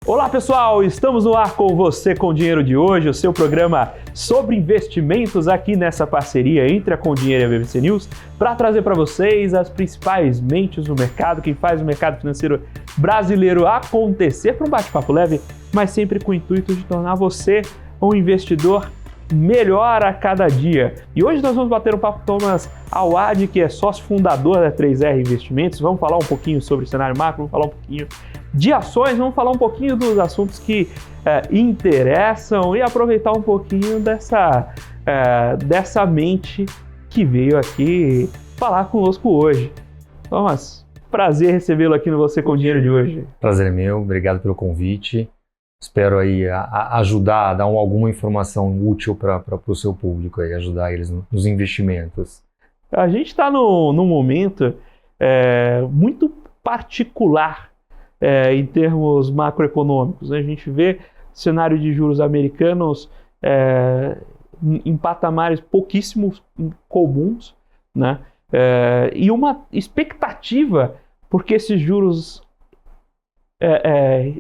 Olá pessoal, estamos no ar com você com o Dinheiro de hoje, o seu programa sobre investimentos aqui nessa parceria entre a Com Dinheiro e a BBC News, para trazer para vocês as principais mentes do mercado, quem faz o mercado financeiro brasileiro acontecer, para um bate-papo leve, mas sempre com o intuito de tornar você um investidor melhor a cada dia. E hoje nós vamos bater um papo com Thomas Awad, que é sócio fundador da 3R Investimentos. Vamos falar um pouquinho sobre o cenário macro, vamos falar um pouquinho de ações, vamos falar um pouquinho dos assuntos que interessam e aproveitar um pouquinho dessa mente que veio aqui falar conosco hoje. Thomas, prazer recebê-lo aqui no Você com o Dinheiro de hoje. Prazer é meu, obrigado pelo convite. Espero aí ajudar, dar alguma informação útil para o seu público, aí, ajudar eles nos investimentos. A gente está num momento muito particular em termos macroeconômicos, né? A gente vê cenário de juros americanos em patamares pouquíssimo comuns, né? E uma expectativa porque esses juros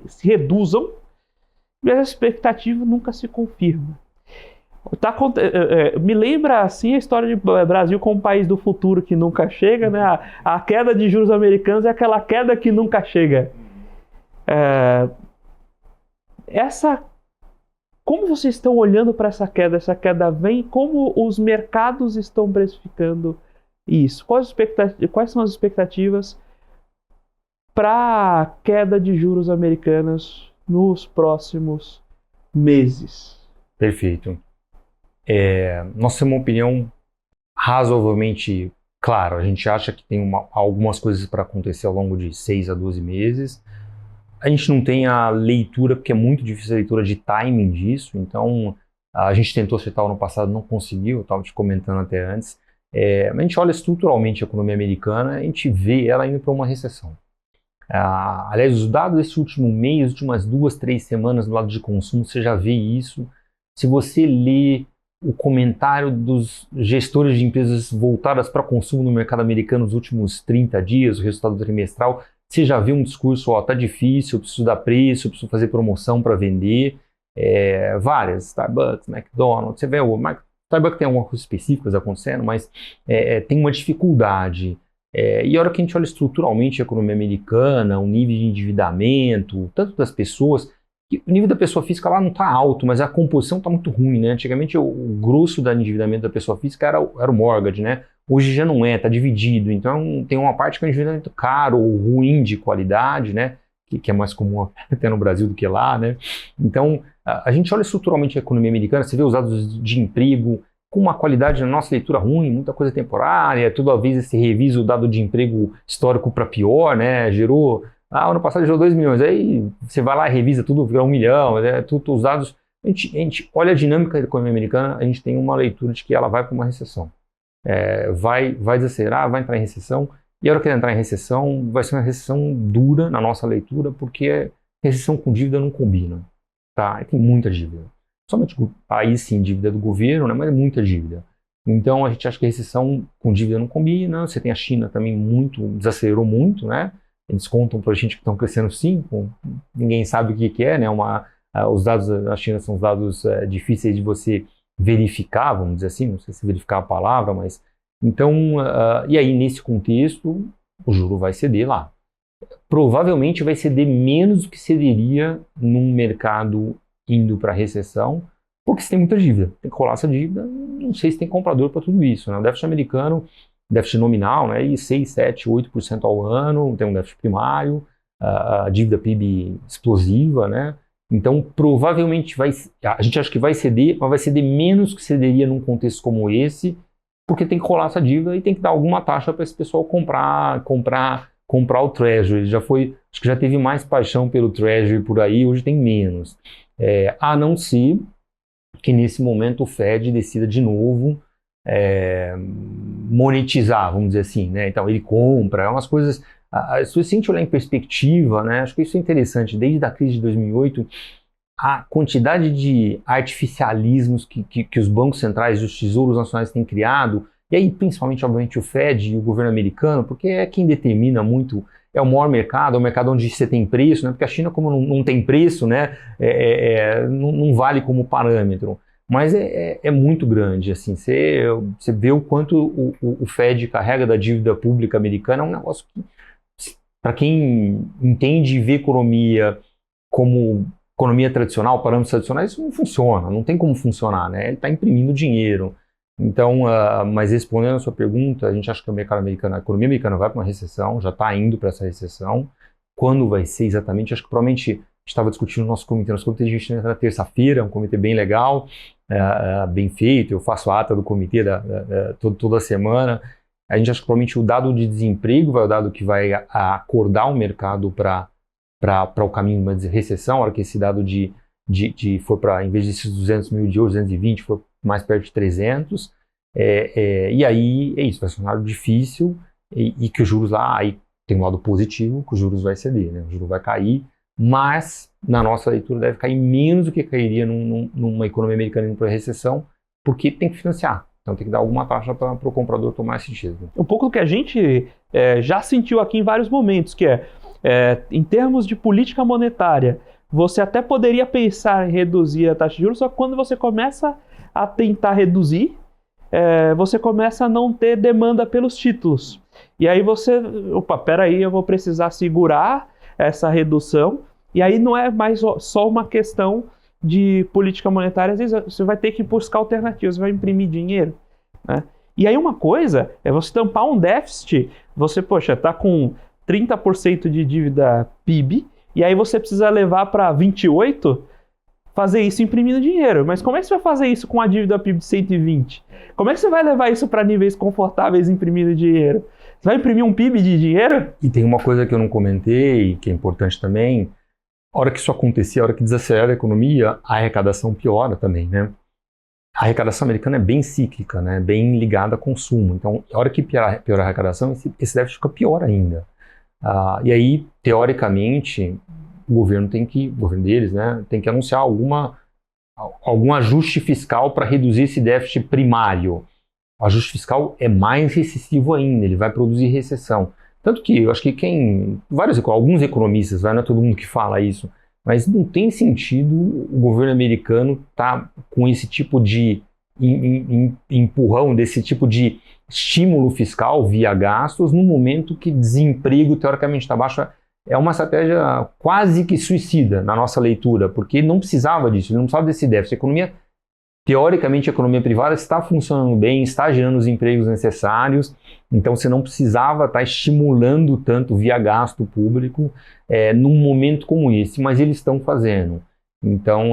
se reduzam, e essa expectativa nunca se confirma. Me lembra assim a história de Brasil como país do futuro que nunca chega, né? A queda de juros americanos é aquela queda que nunca chega. Como vocês estão olhando para essa queda? Essa queda vem, como os mercados estão precificando isso? Quais são as expectativas para a queda de juros americanos nos próximos meses? Perfeito. Nós temos uma opinião razoavelmente clara. A gente acha que tem algumas coisas para acontecer ao longo de 6 a 12 meses. A gente não tem a leitura, porque é muito difícil a leitura de timing disso. Então, a gente tentou acertar o ano passado, não conseguiu. Eu estava te comentando até antes. A gente olha estruturalmente a economia americana, a gente vê ela indo para uma recessão. Aliás, os dados desse último mês, últimas 2, 3 semanas do lado de consumo, você já vê isso. Se você lê o comentário dos gestores de empresas voltadas para consumo no mercado americano nos últimos 30 dias, o resultado trimestral, você já vê um discurso, tá difícil, eu preciso dar preço, eu preciso fazer promoção para vender. Várias, Starbucks, McDonald's, você vê, Starbucks tem algumas coisas específicas acontecendo, mas tem uma dificuldade. E a hora que a gente olha estruturalmente a economia americana, o nível de endividamento, tanto das pessoas, o nível da pessoa física lá não está alto, mas a composição está muito ruim, né? Antigamente o grosso do endividamento da pessoa física era o mortgage, né? Hoje já não está dividido. Então tem uma parte que é um endividamento caro ou ruim de qualidade, né? Que é mais comum até no Brasil do que lá, né? Então a gente olha estruturalmente a economia americana, você vê os dados de emprego com uma qualidade na nossa leitura ruim, muita coisa temporária, toda vez se revisa o dado de emprego histórico para pior, né? Ano passado gerou 2 milhões, aí você vai lá e revisa tudo, vira 1 milhão, tudo, os dados. A gente olha a dinâmica da economia americana, a gente tem uma leitura de que ela vai para uma recessão. Vai desacelerar, vai entrar em recessão, e a hora que ela entrar em recessão, vai ser uma recessão dura na nossa leitura, porque recessão com dívida não combina, tá? Tem muita dívida. Somente aí sim, dívida do governo, né? Mas é muita dívida. Então a gente acha que a recessão com dívida não combina. Você tem a China também desacelerou muito, né? Eles contam para a gente que estão crescendo 5, ninguém sabe o que é, né? Os dados da China são os dados difíceis de você verificar, vamos dizer assim, não sei se verificar a palavra, mas... Então, e aí nesse contexto, o juro vai ceder lá. Provavelmente vai ceder menos do que cederia num mercado indo para a recessão, porque você tem muita dívida. Tem que rolar essa dívida, não sei se tem comprador para tudo isso, né? O déficit americano, déficit nominal, né? E 6, 7, 8% ao ano, tem um déficit primário, a dívida PIB explosiva, né? Então, provavelmente a gente acha que vai ceder, mas vai ceder menos que cederia num contexto como esse, porque tem que rolar essa dívida e tem que dar alguma taxa para esse pessoal comprar o Treasury. Acho que já teve mais paixão pelo Treasury por aí, hoje tem menos. A não ser que nesse momento o Fed decida de novo monetizar, vamos dizer assim, né? Então ele compra, umas coisas. Se a gente olhar em perspectiva, né? Acho que isso é interessante. Desde a crise de 2008, a quantidade de artificialismos que os bancos centrais e os tesouros nacionais têm criado E aí, principalmente, obviamente, o Fed e o governo americano, porque é quem determina muito, é o maior mercado, é o mercado onde você tem preço, né? Porque a China, como não tem preço, né? Não vale como parâmetro. Mas é muito grande, assim, você vê o quanto o Fed carrega da dívida pública americana, é um negócio que, para quem entende e vê economia como economia tradicional, parâmetros tradicionais, isso não funciona, não tem como funcionar, né? Ele está imprimindo dinheiro. Então, mas respondendo a sua pergunta, a gente acha que o mercado americano, a economia americana vai para uma recessão, já está indo para essa recessão. Quando vai ser exatamente? Acho que provavelmente a gente estava discutindo no nosso comitê de investimento na terça-feira, um comitê bem legal, bem feito, eu faço a ata do comitê toda semana. A gente acha que provavelmente o dado de desemprego vai o dado que vai acordar o mercado para o caminho de uma recessão, a hora que esse dado for para, em vez desses 200 mil de hoje, 220, for mais perto de 300, e aí é isso, vai ser um cenário difícil, e que os juros lá, aí tem um lado positivo, que os juros vai ceder, né? O juro vai cair, mas na nossa leitura deve cair menos do que cairia numa economia americana indo para a recessão, porque tem que financiar. Então tem que dar alguma taxa para o comprador tomar esse título. Um pouco do que a gente já sentiu aqui em vários momentos, que em termos de política monetária, você até poderia pensar em reduzir a taxa de juros, só que quando você começa a tentar reduzir, você começa a não ter demanda pelos títulos. E aí peraí, eu vou precisar segurar essa redução, e aí não é mais só uma questão de política monetária, às vezes você vai ter que buscar alternativas, você vai imprimir dinheiro, né? E aí uma coisa é você tampar um déficit, você, está com 30% de dívida PIB, e aí você precisa levar para 28%, fazer isso imprimindo dinheiro. Mas como é que você vai fazer isso com a dívida PIB de 120? Como é que você vai levar isso para níveis confortáveis imprimindo dinheiro? Você vai imprimir um PIB de dinheiro? E tem uma coisa que eu não comentei, que é importante também. A hora que isso acontecer, a hora que desacelera a economia, a arrecadação piora também, né? A arrecadação americana é bem cíclica, né? Bem ligada a consumo. Então, a hora que piora a arrecadação, esse déficit fica pior ainda. E aí, teoricamente, o governo deles, né, tem que anunciar algum ajuste fiscal para reduzir esse déficit primário. O ajuste fiscal é mais recessivo ainda, ele vai produzir recessão. Tanto que eu acho que alguns economistas, não é todo mundo que fala isso, mas não tem sentido o governo americano estar com esse tipo de empurrão, desse tipo de estímulo fiscal via gastos, no momento que desemprego teoricamente está baixo. É uma estratégia quase que suicida na nossa leitura, porque não precisava disso, não precisava desse déficit. Teoricamente, a economia privada está funcionando bem, está gerando os empregos necessários, então você não precisava estar estimulando tanto via gasto público num momento como esse, mas eles estão fazendo. Então,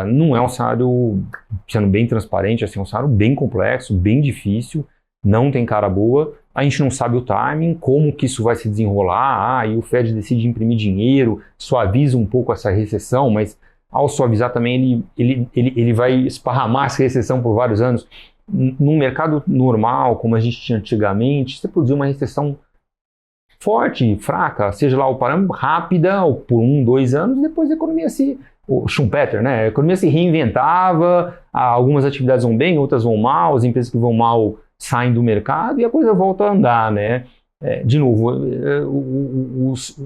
não é um cenário, sendo bem transparente, é um cenário bem complexo, bem difícil, não tem cara boa. A gente não sabe o timing, como que isso vai se desenrolar, e o Fed decide imprimir dinheiro, suaviza um pouco essa recessão, mas ao suavizar também ele vai esparramar essa recessão por vários anos. Num mercado normal, como a gente tinha antigamente, você produziu uma recessão forte, fraca, seja lá o parâmetro, rápida, por 1, 2 anos, depois a economia o Schumpeter, né? A economia se reinventava, algumas atividades vão bem, outras vão mal, as empresas que vão mal saem do mercado e a coisa volta a andar, né? De novo,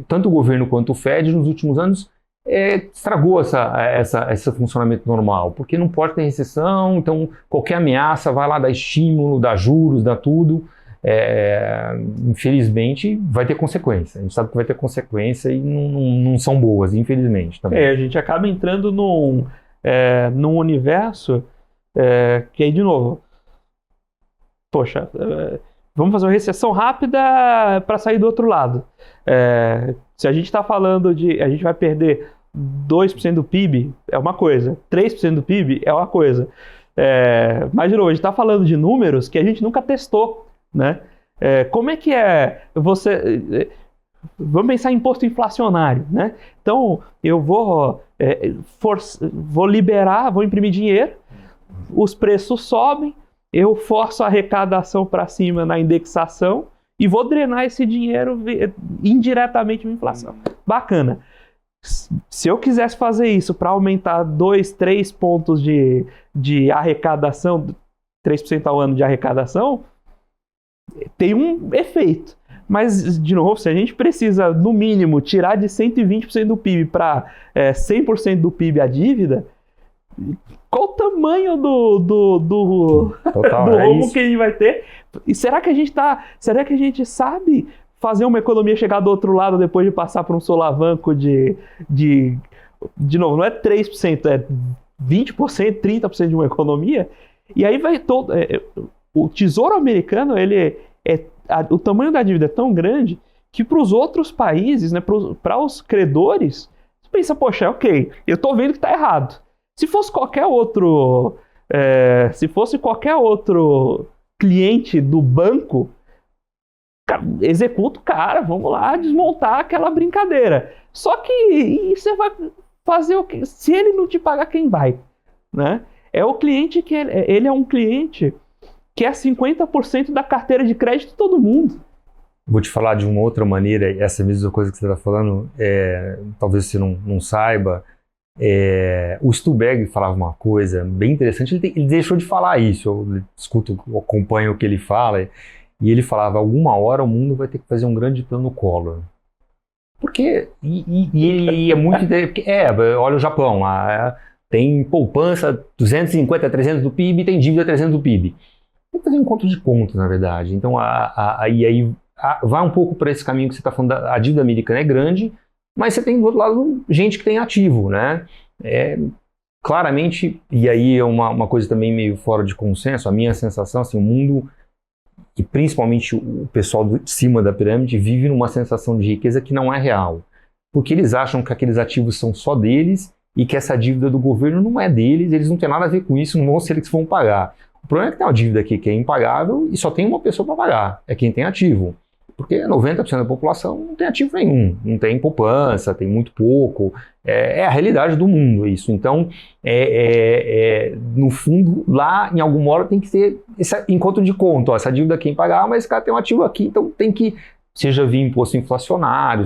tanto o governo quanto o Fed nos últimos anos estragou esse funcionamento normal, porque não pode ter recessão, então qualquer ameaça vai lá dar estímulo, dar juros, dar tudo. Infelizmente vai ter consequência, a gente sabe que vai ter consequência e não são boas, infelizmente também. A gente acaba entrando num universo que aí, de novo, vamos fazer uma recessão rápida para sair do outro lado. Se a gente está falando a gente vai perder 2% do PIB, é uma coisa, 3% do PIB é uma coisa. Mas, de novo, a gente está falando de números que a gente nunca testou, né? Como é que vamos pensar em imposto inflacionário, né? Então, eu vou liberar, vou imprimir dinheiro, os preços sobem, eu forço a arrecadação para cima na indexação e vou drenar esse dinheiro indiretamente na inflação. Bacana. Se eu quisesse fazer isso para aumentar 2, 3 pontos de arrecadação, 3% ao ano de arrecadação, tem um efeito. Mas, de novo, se a gente precisa, no mínimo, tirar de 120% do PIB para 100% do PIB a dívida, qual o tamanho do rombo que a gente vai ter? E será que a gente sabe fazer uma economia chegar do outro lado depois de passar por um solavanco de novo, não é 3%, é 20%, 30% de uma economia? E aí vai todo... o Tesouro Americano, o tamanho da dívida é tão grande que para os outros países, né, para os credores, você pensa, poxa, ok, eu estou vendo que está errado. Se fosse qualquer outro cliente do banco, executa o cara, vamos lá desmontar aquela brincadeira. Só que você vai fazer o quê? Se ele não te pagar, quem vai? Né? É o cliente que ele é um cliente que é 50% da carteira de crédito de todo mundo. Vou te falar de uma outra maneira, essa mesma coisa que você está falando, talvez você não saiba. O Stuhlberg falava uma coisa bem interessante, ele deixou de falar isso, eu acompanho o que ele fala, e ele falava, alguma hora o mundo vai ter que fazer um grande plano Collor. Porque, ele é muito interessante, olha o Japão, lá, tem poupança 250 a 300 do PIB, tem dívida 300 do PIB. Tem que fazer um conto de contas, na verdade. Então, aí vai um pouco para esse caminho que você está falando, a dívida americana é grande, mas você tem do outro lado gente que tem ativo, né? Claramente, e aí é uma coisa também meio fora de consenso, a minha sensação, assim, o mundo, e principalmente o pessoal de cima da pirâmide, vive numa sensação de riqueza que não é real. Porque eles acham que aqueles ativos são só deles e que essa dívida do governo não é deles, eles não têm nada a ver com isso, não vão ser eles que vão pagar. O problema é que tem uma dívida aqui que é impagável e só tem uma pessoa para pagar, é quem tem ativo. Porque 90% da população não tem ativo nenhum, não tem poupança, tem muito pouco, é a realidade do mundo isso. Então, no fundo, lá em alguma hora tem que ter esse encontro de conta, essa dívida quem pagar, mas esse cara tem um ativo aqui, então tem que, seja via imposto inflacionário,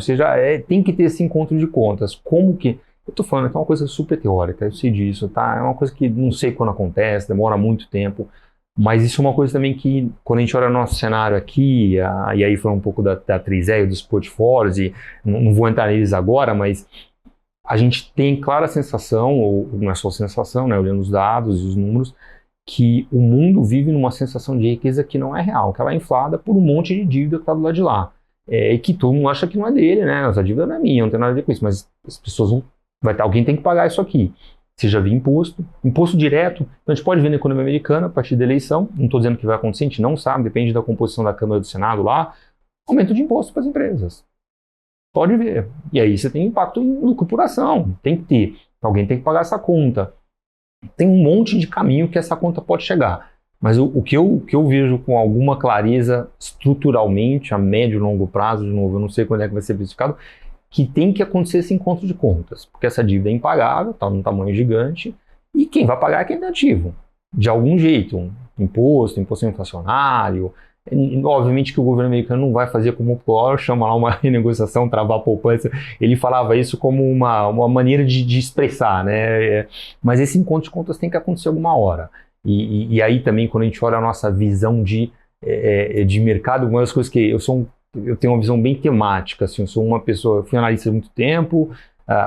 tem que ter esse encontro de contas. Como que... Eu tô falando que é uma coisa super teórica, eu sei disso, tá? É uma coisa que não sei quando acontece, demora muito tempo, mas isso é uma coisa também que, quando a gente olha o nosso cenário aqui, e aí foi um pouco da 3E, dos portfólios, e não vou entrar neles agora, mas a gente tem clara sensação, ou não é só sensação, né, olhando os dados e os números, que o mundo vive numa sensação de riqueza que não é real, que ela é inflada por um monte de dívida que está do lado de lá. E que todo mundo acha que não é dele, né? Essa dívida não é minha, não tem nada a ver com isso, mas as pessoas vão... alguém tem que pagar isso aqui. Seja via imposto direto. Então a gente pode ver na economia americana, a partir da eleição, não estou dizendo que vai acontecer, a gente não sabe, depende da composição da Câmara e do Senado lá, aumento de imposto para as empresas. Pode ver. E aí você tem impacto em lucro por ação. Tem que ter. Alguém tem que pagar essa conta. Tem um monte de caminho que essa conta pode chegar. Mas o que eu vejo com alguma clareza estruturalmente, a médio e longo prazo, de novo, eu não sei quando é que vai ser verificado, que tem que acontecer esse encontro de contas, porque essa dívida é impagável, está num tamanho gigante, e quem vai pagar é quem tem ativo, de algum jeito, imposto inflacionário. Obviamente que o governo americano não vai fazer como o Collor, chama lá uma renegociação, travar a poupança, ele falava isso como uma maneira de expressar, né? Mas esse encontro de contas tem que acontecer alguma hora, e aí também quando a gente olha a nossa visão de mercado, uma das coisas que eu tenho uma visão bem temática, assim, eu sou uma pessoa, fui analista há muito tempo,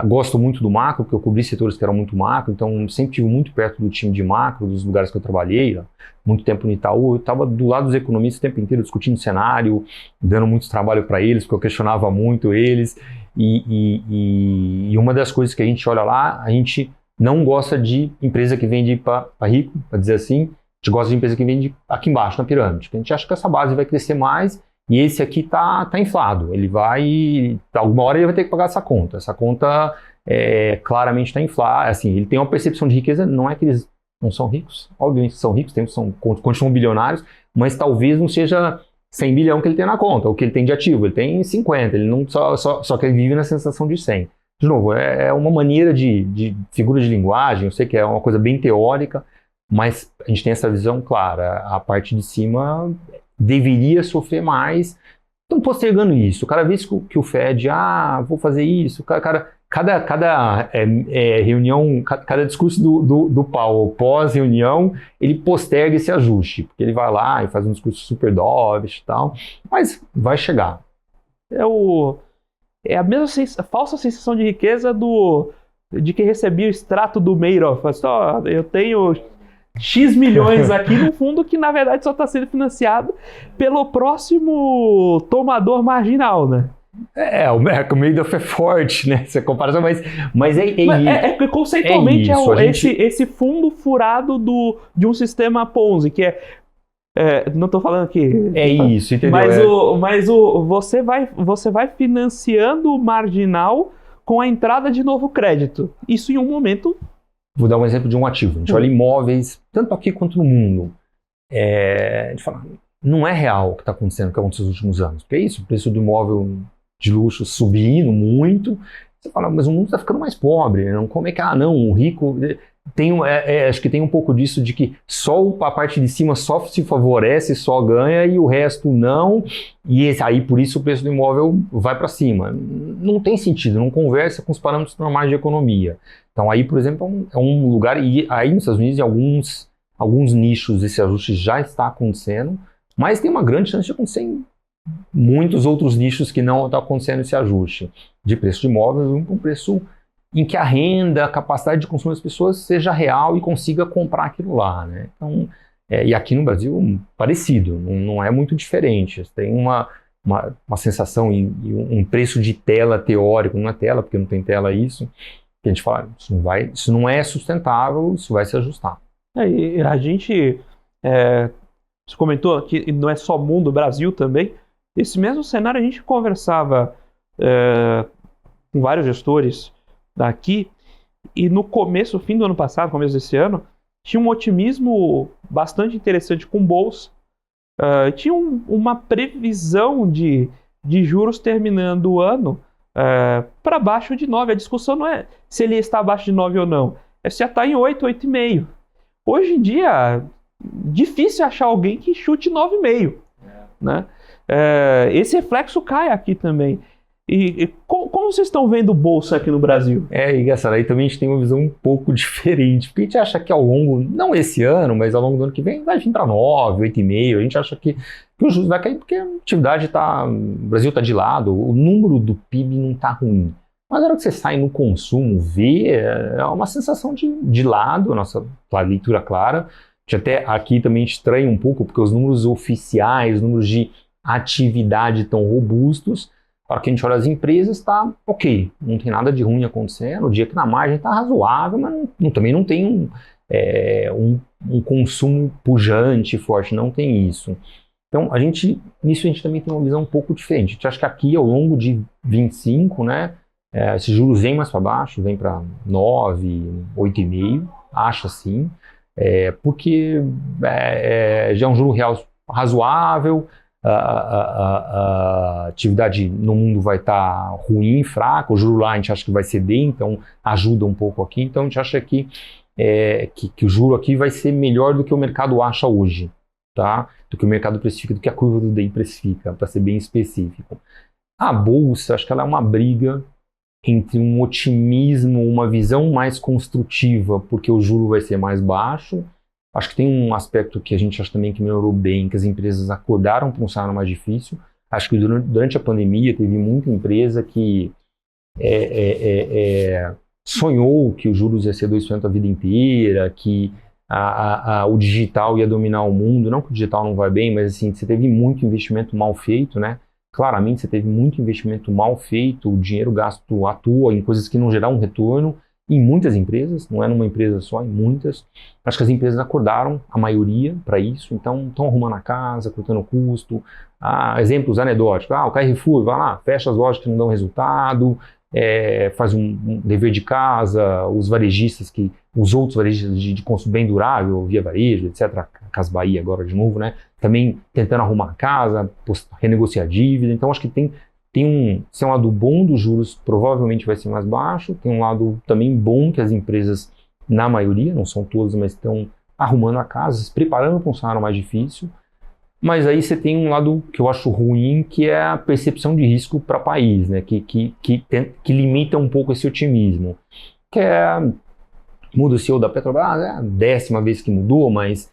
gosto muito do macro, porque eu cobri setores que eram muito macro, então sempre estive muito perto do time de macro, dos lugares que eu trabalhei, muito tempo no Itaú, eu estava do lado dos economistas o tempo inteiro, discutindo cenário, dando muito trabalho para eles, porque eu questionava muito eles, e uma das coisas que a gente olha lá, a gente não gosta de empresa que vende para rico, para dizer assim, a gente gosta de empresa que vende aqui embaixo, na pirâmide, porque a gente acha que essa base vai crescer mais, e esse aqui tá inflado, ele vai, alguma hora ele vai ter que pagar essa conta claramente está inflada, assim, ele tem uma percepção de riqueza, não é que eles não são ricos, obviamente são ricos, continuam bilionários, mas talvez não seja 100 bilhão que ele tem na conta, o que ele tem de ativo, ele tem 50, ele não só que ele vive na sensação de 100. De novo, é uma maneira de figura de linguagem, eu sei que é uma coisa bem teórica, mas a gente tem essa visão clara, a parte de cima deveria sofrer mais. Estão postergando isso. Cada vez que o Fed, vou fazer isso, cara, cada reunião, cada discurso do Powell pós-reunião, ele posterga esse ajuste, porque ele vai lá e faz um discurso super dovish e tal, mas vai chegar. É a mesma falsa sensação de riqueza de que recebia o extrato do Madoff. Eu tenho X milhões aqui num fundo que, na verdade, só está sendo financiado pelo próximo tomador marginal, né? O Madoff é forte, né? Essa comparação, mas conceitualmente esse fundo furado de um sistema Ponzi, que não estou falando que... isso, entendeu? Mas você vai financiando o marginal com a entrada de novo crédito. Isso em um momento... Vou dar um exemplo de um ativo. A gente olha imóveis, tanto aqui quanto no mundo. A gente fala, não é real o que está acontecendo, o que aconteceu nos últimos anos. Porque é isso, o preço do imóvel de luxo subindo muito. Você fala, mas o mundo está ficando mais pobre. Não? Como é que, o rico... acho que tem um pouco disso de que só a parte de cima só se favorece, só ganha e o resto não, e aí por isso o preço do imóvel vai para cima. Não tem sentido, não conversa com os parâmetros normais de economia. Então aí, por exemplo, é um lugar, e aí nos Estados Unidos em alguns nichos esse ajuste já está acontecendo, mas tem uma grande chance de acontecer em muitos outros nichos que não está acontecendo esse ajuste de preço de imóvel, um preço em que a renda, a capacidade de consumo das pessoas seja real e consiga comprar aquilo lá, né? Então, e aqui no Brasil, parecido, não é muito diferente. Tem uma sensação e um preço de tela teórico, não é tela, porque não tem tela isso, que a gente fala, isso não é sustentável, isso vai se ajustar. E a gente, você comentou que não é só mundo, Brasil também. Esse mesmo cenário a gente conversava com vários gestores daqui, e no fim do ano passado, começo desse ano, tinha um otimismo bastante interessante com bolsa. Tinha uma previsão de juros terminando o ano para baixo de 9. A discussão não é se ele está abaixo de 9 ou não, é se já está em 8, 8,5. Hoje em dia, difícil achar alguém que chute 9,5. Né? Esse reflexo cai aqui também. E como vocês estão vendo bolsa aqui no Brasil? Engraçado, aí também a gente tem uma visão um pouco diferente, porque a gente acha que ao longo, não esse ano, mas ao longo do ano que vem, vai vir para 9, 8,5, a gente acha que o juros vai cair porque a atividade o Brasil está de lado, o número do PIB não está ruim. Mas na hora que você sai no consumo, vê, é uma sensação de lado, a nossa leitura clara. Até aqui também estranha um pouco, porque os números oficiais, os números de atividade tão robustos. Para que a gente olha as empresas, está ok, não tem nada de ruim acontecendo, o dia que na margem está razoável, mas também não tem um consumo pujante, forte, não tem isso. Então, nisso a gente também tem uma visão um pouco diferente. A gente acha que aqui, ao longo de 25, né, esses juros vêm mais para baixo, vem para 9, 8,5, acho assim, porque já é um juro real razoável, a atividade no mundo vai estar ruim, fraca, o juro lá a gente acha que vai ceder, então ajuda um pouco aqui. Então a gente acha que o juro aqui vai ser melhor do que o mercado acha hoje, tá? Do que o mercado precifica, do que a curva do DI precifica, para ser bem específico. A bolsa, acho que ela é uma briga entre um otimismo, uma visão mais construtiva, porque o juro vai ser mais baixo. Acho que tem um aspecto que a gente acha também que melhorou bem, que as empresas acordaram para um cenário mais difícil. Acho que durante a pandemia teve muita empresa que sonhou que os juros ia ser 2% a vida inteira, que o digital ia dominar o mundo. Não que o digital não vai bem, mas assim, você teve muito investimento mal feito, né? Claramente você teve muito investimento mal feito, o dinheiro gasto à toa em coisas que não geram um retorno. Em muitas empresas, não é numa empresa só, em muitas. Acho que as empresas acordaram, a maioria, para isso, então estão arrumando a casa, cortando o custo. Exemplos anedóticos, o Carrefour vai lá, fecha as lojas que não dão resultado, faz um dever de casa, os outros varejistas de consumo bem durável, Via Varejo, etc., Casa Bahia agora de novo, né? Também tentando arrumar a casa, renegociar a dívida. Então acho que tem se é um lado bom dos juros, provavelmente vai ser mais baixo. Tem um lado também bom que as empresas, na maioria, não são todas, mas estão arrumando a casa, se preparando para um cenário mais difícil. Mas aí você tem um lado que eu acho ruim, que é a percepção de risco para o país, né? Que limita um pouco esse otimismo. Que muda o CEO da Petrobras, é a 10ª vez que mudou, mas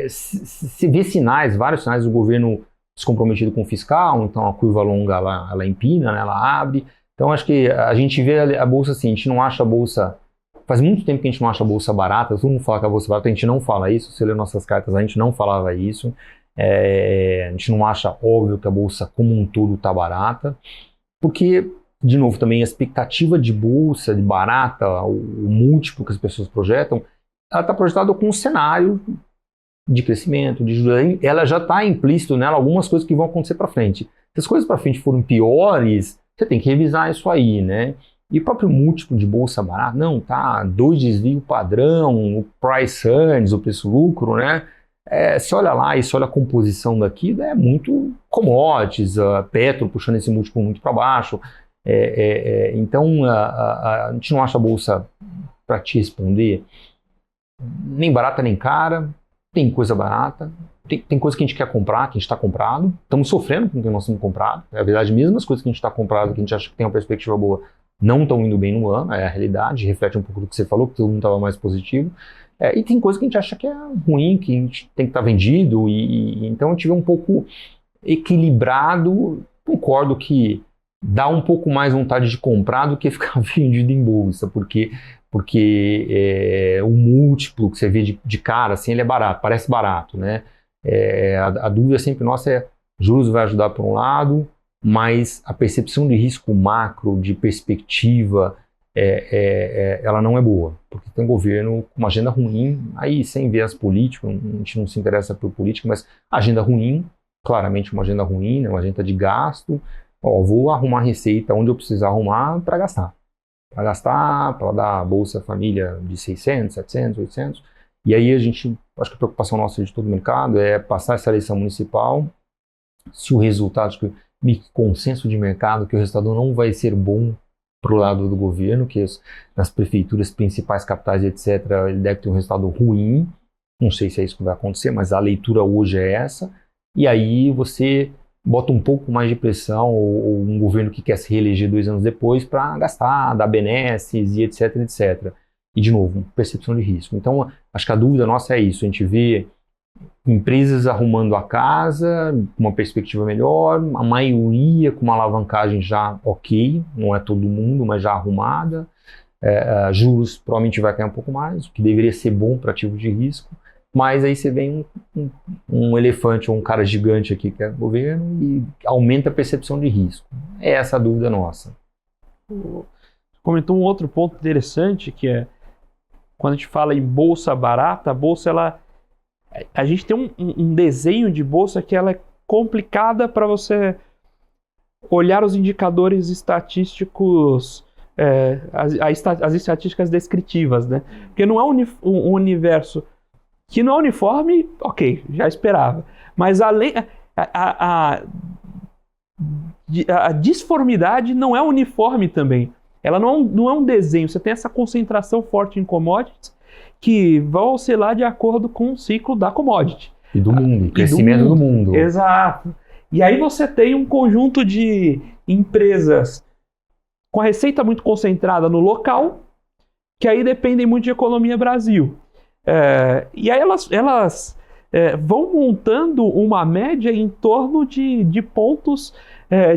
se vê sinais, vários sinais do governo descomprometido com o fiscal, então a curva longa ela empina, né? Ela abre. Então acho que a gente vê a Bolsa assim, a gente não acha a Bolsa... Faz muito tempo que a gente não acha a Bolsa barata, todo mundo fala que a Bolsa é barata, a gente não fala isso, se você ler nossas cartas a gente não falava isso, a gente não acha óbvio que a Bolsa como um todo está barata, porque, de novo, também a expectativa de Bolsa, de barata, o múltiplo que as pessoas projetam, ela está projetada com um cenário de crescimento, de juros, ela já está implícito nela algumas coisas que vão acontecer para frente. Se as coisas para frente forem piores, você tem que revisar isso aí, né? E o próprio múltiplo de bolsa barata, não, tá, 2 desvio padrão, o price earnings, o preço-lucro, né? Você olha lá e você olha a composição daqui, é muito commodities, Petro puxando esse múltiplo muito para baixo. Então, a gente não acha a bolsa, para te responder, nem barata nem cara, tem coisa barata, tem coisa que a gente quer comprar, que a gente está comprado, estamos sofrendo com o que nós estamos comprado, é a verdade mesmo, as coisas que a gente está comprado, que a gente acha que tem uma perspectiva boa, não estão indo bem no ano, é a realidade, reflete um pouco do que você falou, que todo mundo estava mais positivo. E tem coisa que a gente acha que é ruim, que a gente tem que estar vendido, então a gente vê um pouco equilibrado. Concordo que dá um pouco mais vontade de comprar do que ficar vendido em bolsa, porque o múltiplo que você vê de cara, assim, ele é barato, parece barato, né? A dúvida sempre nossa é, juros vai ajudar por um lado, mas a percepção de risco macro, de perspectiva, ela não é boa, porque tem um governo com uma agenda ruim, aí sem viés político, a gente não se interessa por política, mas agenda ruim, claramente uma agenda ruim, né, uma agenda de gasto, vou arrumar receita onde eu precisar arrumar para gastar, para dar a Bolsa Família de 600, 700, 800, e aí acho que a preocupação nossa de todo o mercado é passar essa eleição municipal, se o resultado, acho que consenso de mercado, que o resultado não vai ser bom para o lado do governo, que nas prefeituras principais, capitais, etc., ele deve ter um resultado ruim. Não sei se é isso que vai acontecer, mas a leitura hoje é essa. E aí você bota um pouco mais de pressão, ou um governo que quer se reeleger 2 anos depois para gastar, dar benesses e etc, etc. E, de novo, percepção de risco. Então, acho que a dúvida nossa é isso. A gente vê empresas arrumando a casa, com uma perspectiva melhor, a maioria com uma alavancagem já ok, não é todo mundo, mas já arrumada. Juros provavelmente vai cair um pouco mais, o que deveria ser bom para ativo de risco, mas aí você vem um elefante ou um cara gigante aqui que é o governo e aumenta a percepção de risco. É essa a dúvida nossa. Comentou um outro ponto interessante, que é quando a gente fala em bolsa barata, a bolsa a gente tem um desenho de bolsa que ela é complicada para você olhar os indicadores estatísticos, as estatísticas descritivas, né? Porque não é um universo que não é uniforme, ok, já esperava. Mas além a disformidade não é uniforme também. Ela não é um desenho. Você tem essa concentração forte em commodities que vão oscilar de acordo com o ciclo da commodity. E do mundo, crescimento do mundo. Exato. E aí você tem um conjunto de empresas com a receita muito concentrada no local, que aí dependem muito de economia Brasil. E aí elas vão montando uma média em torno de pontos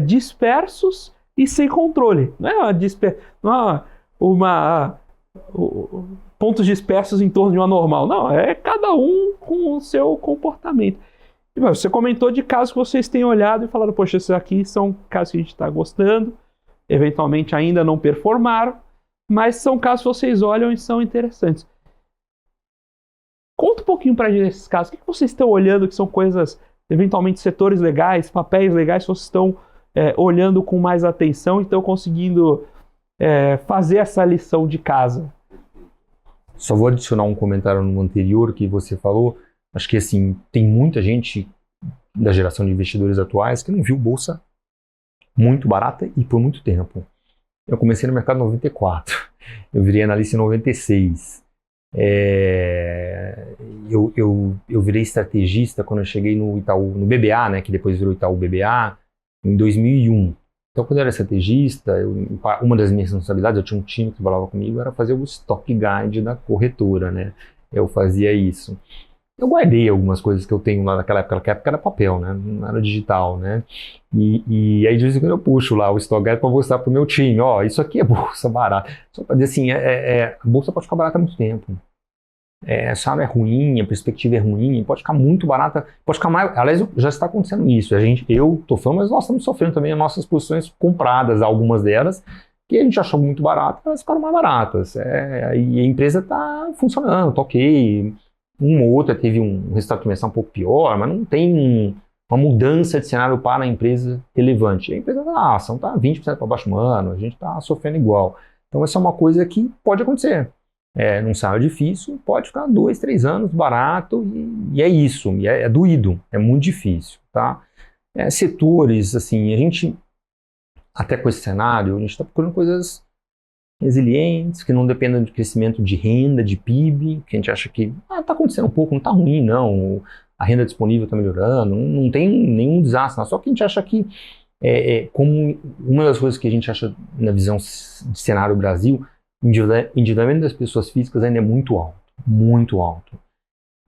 dispersos e sem controle. Não é pontos dispersos em torno de uma normal. Não, é cada um com o seu comportamento. E você comentou de casos que vocês têm olhado e falaram, poxa, esses aqui são casos que a gente está gostando, eventualmente ainda não performaram, mas são casos que vocês olham e são interessantes. Conta um pouquinho para a gente desses casos. O que vocês estão olhando que são coisas, eventualmente setores legais, papéis legais, que vocês estão olhando com mais atenção e estão conseguindo fazer essa lição de casa? Só vou adicionar um comentário no anterior que você falou. Acho que assim, tem muita gente da geração de investidores atuais que não viu bolsa muito barata e por muito tempo. Eu comecei no mercado em 94, eu virei analista em 96. eu virei estrategista quando eu cheguei no Itaú, no BBA, né, que depois virou Itaú BBA, em 2001. Então, quando eu era estrategista, uma das minhas responsabilidades, eu tinha um time que trabalhava comigo, era fazer o stock guide da corretora, né? Eu fazia isso. Eu guardei algumas coisas que eu tenho lá naquela época era papel, né? Não era digital, né? E aí de vez em quando eu puxo lá o stock guide para mostrar pro meu time, ó, isso aqui é bolsa barata. Só para dizer assim, a bolsa pode ficar barata há muito tempo. Sabe, é ruim, a perspectiva é ruim, pode ficar muito barata, pode ficar mais. Aliás, já está acontecendo isso. Eu tô falando, mas nós estamos sofrendo também as nossas posições compradas, algumas delas, que a gente achou muito baratas, elas ficaram mais baratas. E a empresa está funcionando, tá ok. Uma ou outra teve um resultado trimestral um pouco pior, mas não tem uma mudança de cenário para a empresa relevante. A empresa a ação está 20% para baixo no ano, a gente está sofrendo igual. Então, essa é uma coisa que pode acontecer. Num cenário difícil, pode ficar 2, 3 anos barato e é isso, e é doído, é muito difícil, tá? Setores, assim, a gente, até com esse cenário, a gente está procurando coisas resilientes, que não dependam de crescimento de renda, de PIB, que a gente acha que está acontecendo um pouco, não está ruim, não, a renda disponível está melhorando, não tem nenhum desastre, só que a gente acha que, como uma das coisas que a gente acha na visão de cenário Brasil, o endividamento das pessoas físicas ainda é muito alto, muito alto.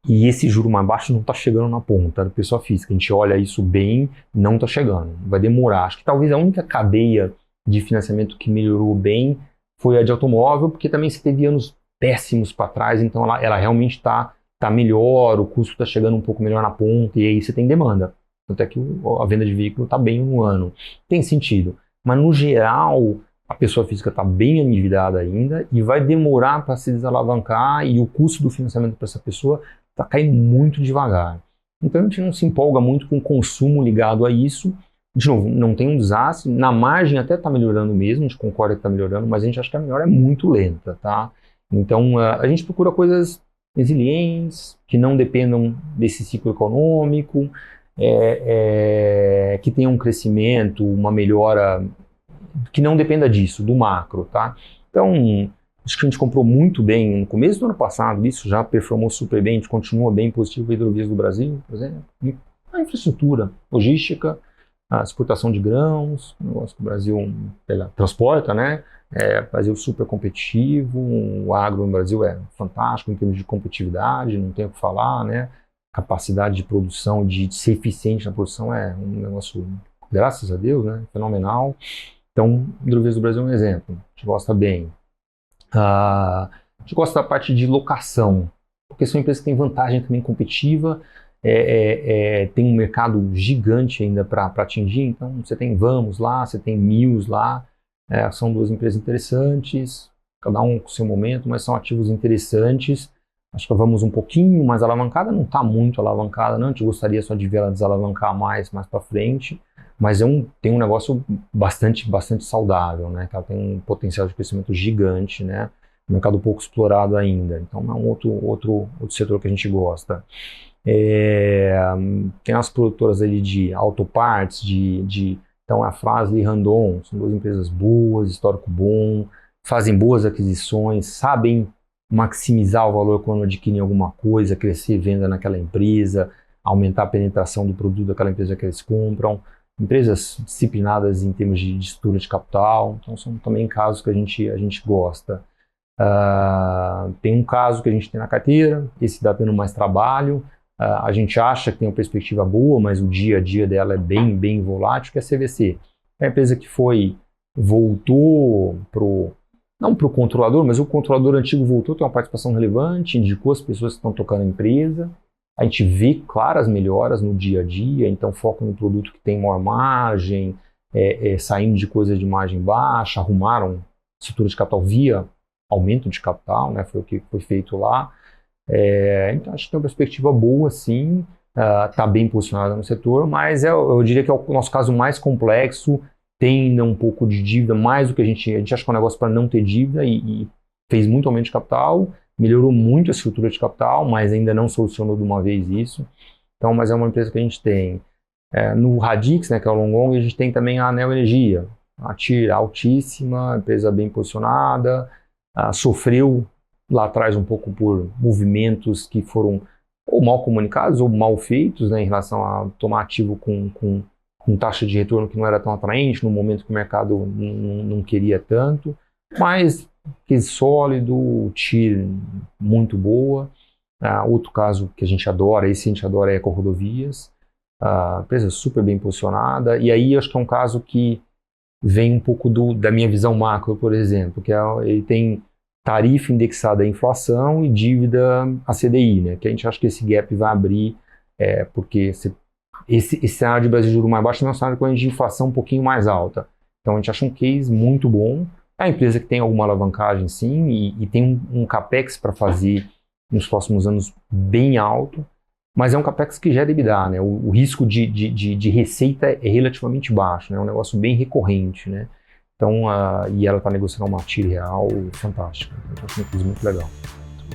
E esse juro mais baixo não está chegando na ponta da pessoa física. A gente olha isso bem, não está chegando. Vai demorar. Acho que talvez a única cadeia de financiamento que melhorou bem foi a de automóvel, porque também você teve anos péssimos para trás, então ela realmente está melhor, o custo está chegando um pouco melhor na ponta, e aí você tem demanda. Tanto é que a venda de veículo está bem no ano. Tem sentido. Mas no geral, a pessoa física está bem endividada ainda e vai demorar para se desalavancar e o custo do financiamento para essa pessoa está caindo muito devagar. Então a gente não se empolga muito com o consumo ligado a isso. De novo, não tem um desastre, na margem até está melhorando mesmo, a gente concorda que está melhorando, mas a gente acha que a melhora é muito lenta, tá? Então a gente procura coisas resilientes, que não dependam desse ciclo econômico, que tenham um crescimento, uma melhora que não dependa disso, do macro, tá? Então, acho que a gente comprou muito bem no começo do ano passado, isso já performou super bem, a gente continua bem positivo, Hidrovias do Brasil, por exemplo, a infraestrutura, logística, a exportação de grãos, um negócio que o Brasil transporta, né? Brasil super competitivo, o agro no Brasil é fantástico em termos de competitividade, não tem o que falar, né? Capacidade de produção, de ser eficiente na produção é um negócio, graças a Deus, né? Fenomenal. Então, Hidrovias do Brasil é um exemplo, a gente gosta bem. A gente gosta da parte de locação, porque são empresas que têm vantagem também competitiva, tem um mercado gigante ainda para atingir, então você tem Vamos lá, você tem Mills lá, são duas empresas interessantes, cada um com seu momento, mas são ativos interessantes. Acho que a Vamos um pouquinho mais alavancada, não está muito alavancada, não, a gente gostaria só de ver ela desalavancar mais para frente, mas tem um negócio bastante saudável, né? Ela tem um potencial de crescimento gigante, né? Um mercado pouco explorado ainda, então é um outro setor que a gente gosta. Tem as produtoras ali de autopartes, então a Fras-le e Randon, são duas empresas boas, histórico bom, fazem boas aquisições, sabem maximizar o valor quando adquirem alguma coisa, crescer venda naquela empresa, aumentar a penetração do produto daquela empresa que eles compram. Empresas disciplinadas em termos de estrutura de capital, então são também casos que a gente gosta. Tem um caso que a gente tem na carteira, esse dá tendo mais trabalho, a gente acha que tem uma perspectiva boa, mas o dia a dia dela é bem volátil, que é a CVC. É uma empresa que voltou não para o controlador, mas o controlador antigo voltou, tem uma participação relevante, indicou as pessoas que estão tocando a empresa. A gente vê claras melhoras no dia a dia, então foco no produto que tem maior margem, saindo de coisas de margem baixa, arrumaram estrutura de capital via aumento de capital, né? Foi o que foi feito lá. Então acho que tem uma perspectiva boa, sim, está bem posicionada no setor, mas eu diria que é o nosso caso mais complexo, tem ainda um pouco de dívida, mais do que a gente acha que é um negócio para não ter dívida e fez muito aumento de capital, melhorou muito a estrutura de capital, mas ainda não solucionou de uma vez isso. Então, mas é uma empresa que a gente tem. No Radix, né, que é o Long Long, a gente tem também a Neo Energia, a TIR altíssima, empresa bem posicionada, sofreu lá atrás um pouco por movimentos que foram ou mal comunicados ou mal feitos, né, em relação a tomar ativo com taxa de retorno que não era tão atraente no momento que o mercado não queria tanto, mas case sólido, TIR muito boa. Outro caso que a gente adora, esse a gente adora, é EcoRodovias, a empresa super bem posicionada, e aí acho que é um caso que vem um pouco da minha visão macro, por exemplo, que ele tem tarifa indexada à inflação e dívida a CDI, né? Que a gente acha que esse gap vai abrir, porque esse cenário de Brasil de juros mais baixo é um cenário com de inflação um pouquinho mais alta. Então a gente acha um case muito bom. É uma empresa que tem alguma alavancagem, sim, e tem um capex para fazer nos próximos anos bem alto, mas é um capex que gera EBITDA, né? O risco de receita é relativamente baixo, né? É um negócio bem recorrente, né? Então, e ela está negociando uma TIR real fantástica. Então, acho uma coisa muito legal.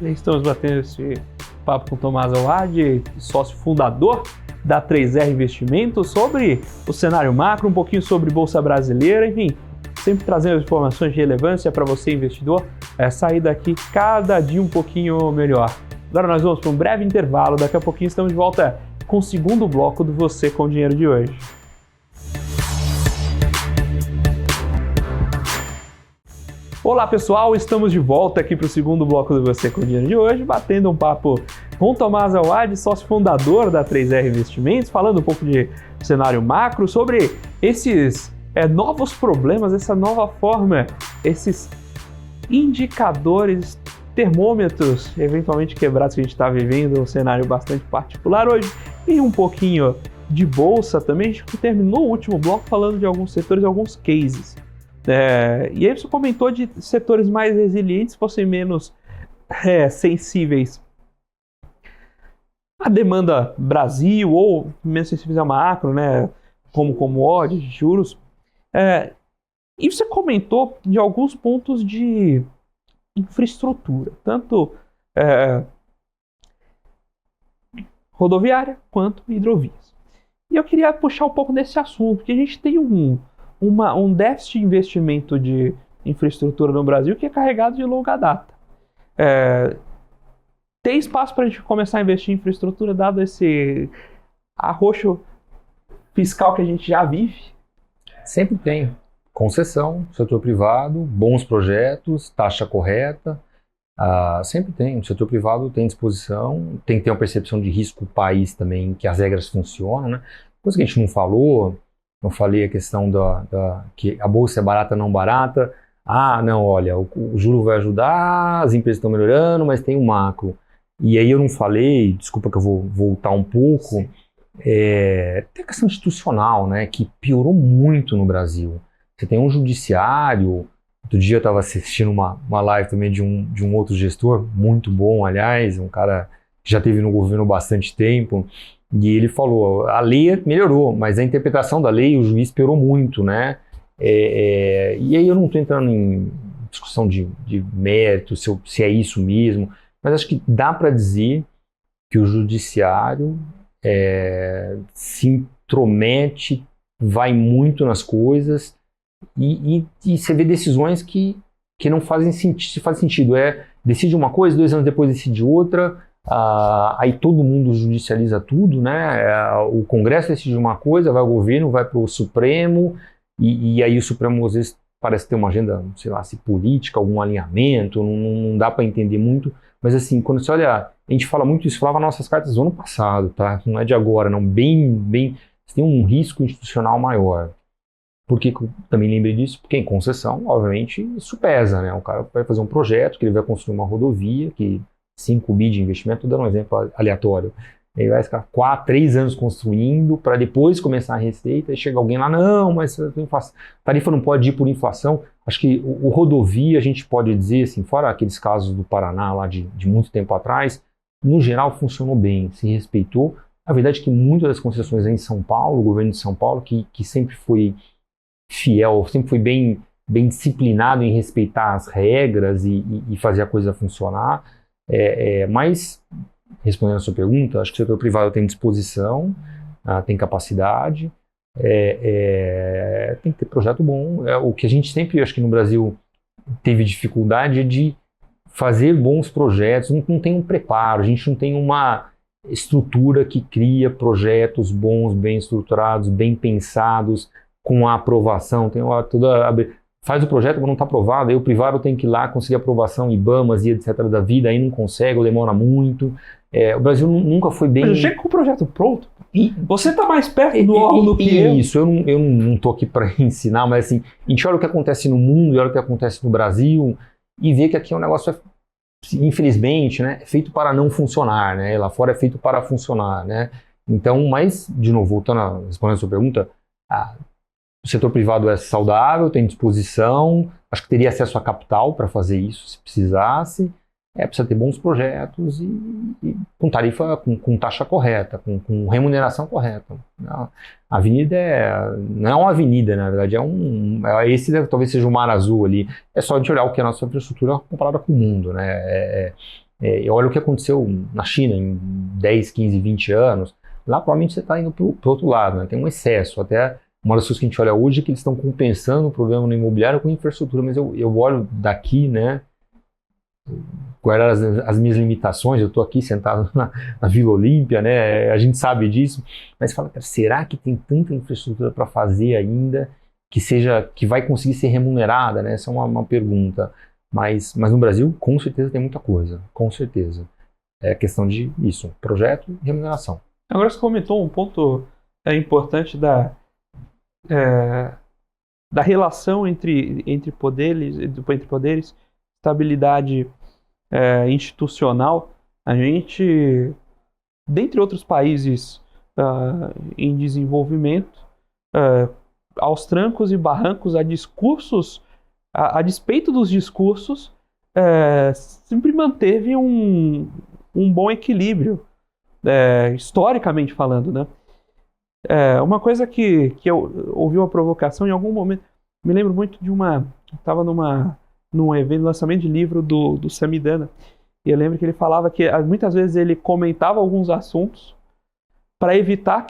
Estamos batendo esse papo com o Tomás Awad, sócio fundador da 3R Investimentos, sobre o cenário macro, um pouquinho sobre Bolsa Brasileira, enfim, sempre trazendo informações de relevância para você, investidor, sair daqui cada dia um pouquinho melhor. Agora nós vamos para um breve intervalo, daqui a pouquinho estamos de volta com o segundo bloco do Você com Dinheiro de hoje. Olá pessoal, estamos de volta aqui para o segundo bloco do Você com Dinheiro de hoje, batendo um papo com o Tomás Awad, sócio fundador da 3R Investimentos, falando um pouco de cenário macro, sobre esses novos problemas, essa nova forma, esses indicadores, termômetros eventualmente quebrados que a gente está vivendo, um cenário bastante particular hoje, e um pouquinho de bolsa também. A gente terminou o último bloco falando de alguns setores, alguns cases. E aí você comentou de setores mais resilientes fossem menos sensíveis à demanda Brasil, ou menos sensíveis a macro, né, como commodities, juros. E você comentou de alguns pontos de infraestrutura, tanto rodoviária quanto hidrovias. E eu queria puxar um pouco desse assunto, porque a gente tem um déficit de investimento de infraestrutura no Brasil que é carregado de longa data. Tem espaço para a gente começar a investir em infraestrutura, dado esse arroxo fiscal que a gente já vive? Sempre tem. Concessão, setor privado, bons projetos, taxa correta, sempre tem. O setor privado tem disposição, tem que ter uma percepção de risco do país também, que as regras funcionam, né? Coisa que a gente não falou, eu falei a questão que a bolsa é barata, não barata. Não, olha, o juro vai ajudar, as empresas estão melhorando, mas tem um macro. E aí eu não falei, desculpa que eu vou voltar um pouco, tem a questão institucional, né, que piorou muito no Brasil. Você tem um judiciário. Outro dia eu estava assistindo uma live também de um outro gestor, muito bom, aliás, um cara que já esteve no governo bastante tempo, e ele falou, a lei melhorou, mas a interpretação da lei, o juiz piorou muito, né? E aí eu não estou entrando em discussão de mérito, se é isso mesmo, mas acho que dá para dizer que o judiciário se intromete, vai muito nas coisas, e você vê decisões que não fazem sentido. Decide uma coisa, 2 anos depois decide outra, aí todo mundo judicializa tudo, né? O Congresso decide uma coisa, vai ao governo, vai para o Supremo, e aí o Supremo às vezes parece ter uma agenda, sei lá, se política, algum alinhamento, não dá para entender muito, mas assim, quando você olha, a gente fala muito isso, falava nossas cartas do ano passado, tá? Não é de agora, não, bem, você tem um risco institucional maior. Por que eu também lembrei disso? Porque em concessão, obviamente, isso pesa, né? O cara vai fazer um projeto, que ele vai construir uma rodovia, que 5 bi de investimento, estou dando um exemplo aleatório. Ele vai ficar 4, 3 anos construindo, para depois começar a receita, e chega alguém lá, não, mas a tarifa não pode ir por inflação. Acho que o rodovia, a gente pode dizer, assim, fora aqueles casos do Paraná, lá de muito tempo atrás, no geral funcionou bem, se respeitou. A verdade é que muitas das concessões em São Paulo, o governo de São Paulo, que sempre foi fiel, sempre foi bem disciplinado em respeitar as regras e fazer a coisa funcionar. Mas, respondendo a sua pergunta, acho que o setor privado tem disposição, tem capacidade, tem que ter projeto bom. O que a gente sempre, acho que no Brasil, teve dificuldade é de fazer bons projetos, não tem um preparo, a gente não tem uma estrutura que cria projetos bons, bem estruturados, bem pensados, com a aprovação. Tem faz o projeto, mas não está aprovado, aí o privado tem que ir lá conseguir aprovação, IBAMAs e etc. da vida, aí não consegue, ou demora muito. O Brasil nunca foi bem... Mas chega com o projeto pronto. Você está mais perto do órgão do que eu. Isso, eu não estou aqui para ensinar, mas assim, a gente olha o que acontece no mundo, olha o que acontece no Brasil, e vê que aqui é um negócio, infelizmente, né, é feito para não funcionar, né? Lá fora é feito para funcionar, né? Então, mas, de novo, voltando a responder a sua pergunta, o setor privado é saudável, tem disposição, acho que teria acesso a capital para fazer isso, se precisasse. Precisa ter bons projetos e com tarifa, com taxa correta, com remuneração correta. A avenida não é uma avenida, na verdade, esse talvez seja o mar azul ali. É só a gente olhar o que é a nossa infraestrutura comparada com o mundo, né? Olha o que aconteceu na China em 10, 15, 20 anos. Lá provavelmente você está indo para o outro lado, né? Tem um excesso. Até uma das coisas que a gente olha hoje é que eles estão compensando o problema no imobiliário com infraestrutura, mas eu olho daqui, né? Guardar as minhas limitações, eu estou aqui sentado na Vila Olímpia, né? A gente sabe disso, mas fala, cara, será que tem tanta infraestrutura para fazer ainda que vai conseguir ser remunerada, né? Essa é uma pergunta, mas no Brasil com certeza tem muita coisa, com certeza. É questão de isso, projeto e remuneração. Agora você comentou um ponto importante da relação entre poderes, estabilidade institucional. A gente, dentre outros países em desenvolvimento, aos trancos e barrancos, a despeito dos discursos, sempre manteve um bom equilíbrio, historicamente falando, né? Uma coisa que eu ouvi uma provocação em algum momento, me lembro muito de estava num evento de lançamento de livro do Samidana, e eu lembro que ele falava que muitas vezes ele comentava alguns assuntos para evitar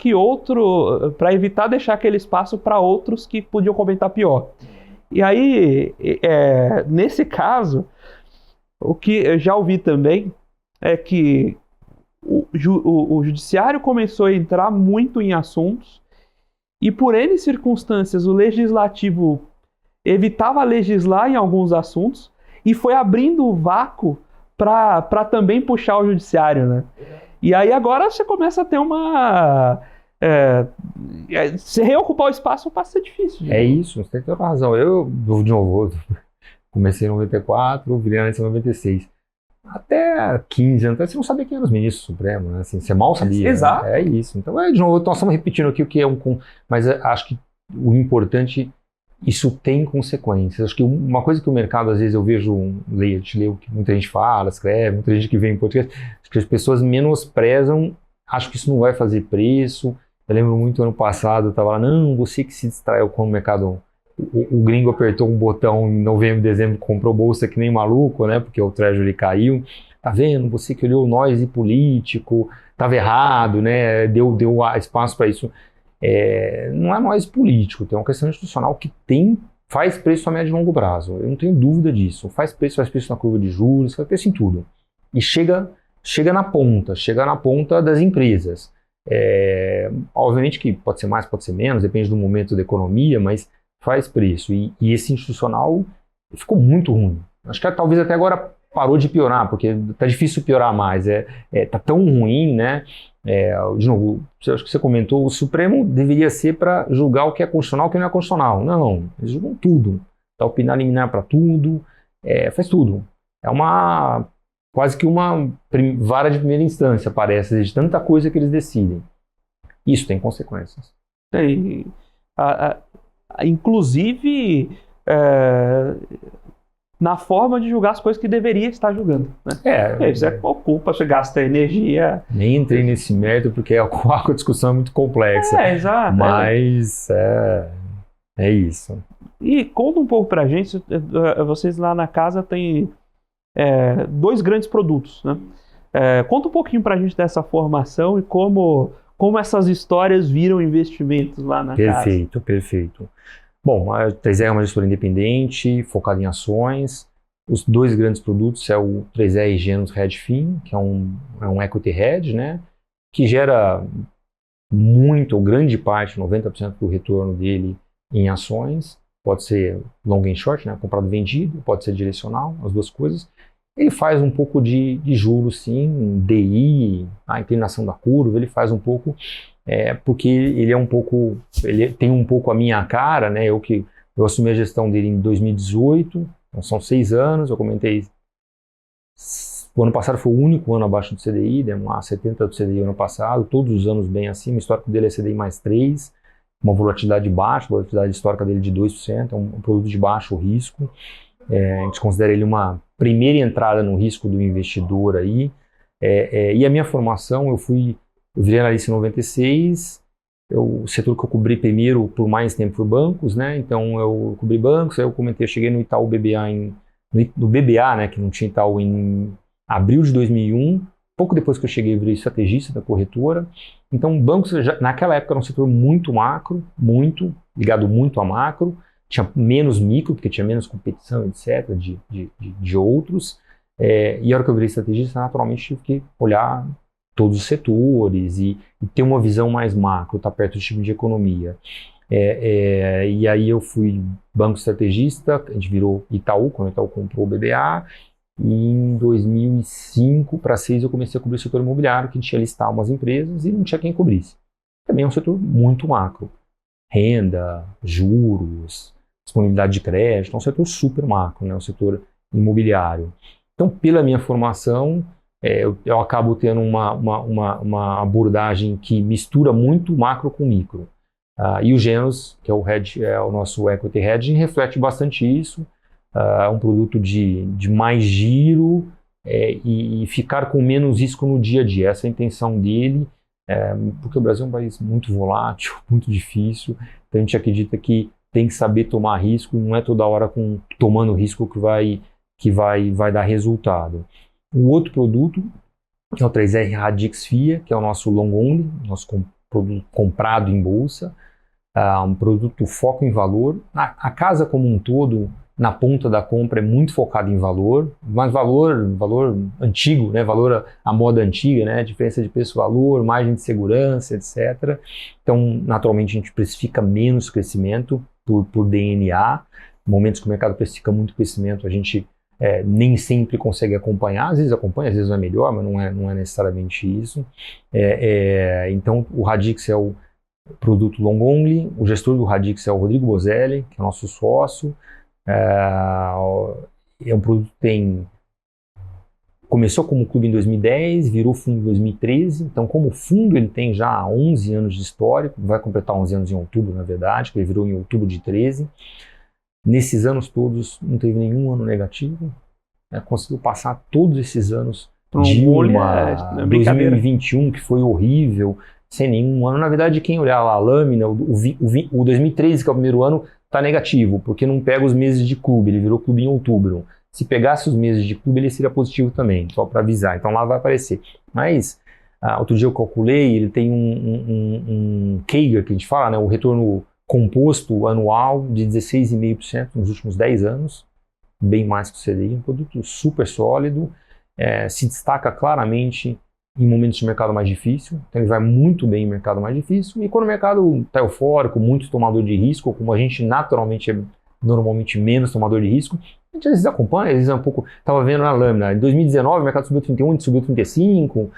deixar aquele espaço para outros que podiam comentar pior. E aí, nesse caso, o que eu já ouvi também é que o judiciário começou a entrar muito em assuntos e por N circunstâncias o legislativo evitava legislar em alguns assuntos e foi abrindo o vácuo para também puxar o judiciário, né? E aí agora você começa a ter se reocupar o espaço passa a ser difícil. É isso, você tem toda a razão. Eu, de novo, comecei em 94, virei analista em 96. Até 15 anos, você não sabia quem eram os ministros supremos, né? Assim, você mal sabia. Exato. Né? É isso. Então, de novo, nós estamos repetindo aqui o que é mas acho que o importante, isso tem consequências. Acho que uma coisa que o mercado, às vezes, eu vejo, leio o que muita gente fala, escreve, muita gente que vem em podcast, acho que as pessoas menosprezam, acho que isso não vai fazer preço. Eu lembro muito ano passado, eu estava lá, não, você que se distraiu com o mercado. O gringo apertou um botão em novembro, dezembro, comprou bolsa que nem maluco, né? Porque o Treasury caiu. Tá vendo? Você que olhou o noise político, estava errado, né? Deu espaço para isso. Não é noise político, tem uma questão institucional que faz preço a médio e longo prazo. Eu não tenho dúvida disso. Faz preço na curva de juros, faz preço em tudo. E chega na ponta das empresas. Obviamente que pode ser mais, pode ser menos, depende do momento da economia, mas faz preço. E esse institucional ficou muito ruim. Acho que talvez até agora parou de piorar, porque tá difícil piorar mais. Tá tão ruim, né? De novo, acho que você comentou, o Supremo deveria ser para julgar o que é constitucional e o que não é constitucional. Não, eles julgam tudo. Dá opinião liminar para tudo, faz tudo. Quase que uma vara de primeira instância, parece, de tanta coisa que eles decidem. Isso tem consequências. Inclusive na forma de julgar as coisas que deveria estar julgando, né? Isso ocupa, você gasta energia. Nem entrei nesse mérito porque a discussão é muito complexa. Exato. Mas é isso. E conta um pouco pra gente, vocês lá na casa têm 2 grandes produtos, né? Conta um pouquinho pra gente dessa formação e como essas histórias viram investimentos lá na casa. Perfeito. Bom, a 3R é uma gestora independente, focada em ações. Os 2 grandes produtos é o 3R Genos Redfin, que é um equity hedge, né? que gera muito, ou grande parte, 90% do retorno dele em ações. Pode ser long and short, né? Comprado e vendido, pode ser direcional, as duas coisas. Ele faz um pouco de juros, sim, DI, a inclinação da curva, ele faz um pouco, porque ele é um pouco, ele tem um pouco a minha cara, né? Eu assumi a gestão dele em 2018, então são 6 anos, eu comentei, o ano passado foi o único ano abaixo do CDI, demos lá 70 do CDI ano passado, todos os anos bem acima, o histórico dele é CDI mais 3, uma volatilidade baixa, a volatilidade histórica dele de 2%, é um produto de baixo risco. A gente considera ele uma primeira entrada no risco do investidor aí. E a minha formação, eu virei analista em 96, o setor que eu cobri primeiro por mais tempo foi bancos, né? Então eu cobri bancos, aí eu cheguei no Itaú BBA, no BBA, né, que não tinha Itaú, em abril de 2001, pouco depois que eu cheguei eu virei estrategista da corretora. Então bancos naquela época era um setor muito macro, ligado muito a macro, tinha menos micro, porque tinha menos competição, etc., de outros. E a hora que eu virei estrategista, naturalmente tive que olhar todos os setores e ter uma visão mais macro, estar perto do tipo de economia. E aí eu fui banco estrategista, a gente virou Itaú, quando o Itaú comprou o BBA, e em 2005 para 2006 eu comecei a cobrir o setor imobiliário, que a gente ia listar umas empresas e não tinha quem cobrisse. Também é um setor muito macro. Renda, juros, disponibilidade de crédito, é um setor super macro, né? O setor imobiliário. Então, pela minha formação, eu acabo tendo uma abordagem que mistura muito macro com micro. E o Genos, que é o nosso equity hedging, reflete bastante isso. É um produto de mais giro e ficar com menos risco no dia a dia. Essa é a intenção dele, porque o Brasil é um país muito volátil, muito difícil. Então a gente acredita que tem que saber tomar risco, não é toda hora tomando risco que vai dar resultado. O outro produto é o 3R Radix FIA, que é o nosso long only, nosso produto comprado em bolsa, um produto foco em valor. A casa como um todo, na ponta da compra, é muito focada em valor, mas valor antigo, né? Valor à moda antiga, né? Diferença de preço-valor, margem de segurança, etc. Então, naturalmente, a gente precifica menos crescimento por DNA. Momentos que o mercado precifica muito crescimento, a gente nem sempre consegue acompanhar, às vezes acompanha, às vezes não é melhor, mas não é necessariamente isso. Então, o Radix é o produto long only, o gestor do Radix é o Rodrigo Bozelli, que é nosso sócio. É um produto que começou como clube em 2010, virou fundo em 2013, então como fundo ele tem já 11 anos de histórico, vai completar 11 anos em outubro, na verdade, que ele virou em outubro de 13. Nesses anos todos não teve nenhum ano negativo, conseguiu passar todos esses anos de 2021, que foi horrível, sem nenhum ano. Na verdade, quem olhar lá a lâmina, o 2013, que é o primeiro ano, está negativo, porque não pega os meses de clube, ele virou clube em outubro. Se pegasse os meses de clube, ele seria positivo também, só para avisar. Então lá vai aparecer. Mas, outro dia eu calculei, ele tem um CAGR, que a gente fala, né, o retorno composto anual de 16,5% nos últimos 10 anos, bem mais que o CDI, um produto super sólido, se destaca claramente em momentos de mercado mais difícil, então ele vai muito bem em mercado mais difícil, e quando o mercado está eufórico, muito tomador de risco, como a gente naturalmente é normalmente menos tomador de risco, a gente às vezes acompanha, às vezes é um pouco, estava vendo na lâmina, em 2019 o mercado subiu 31, a gente subiu 35,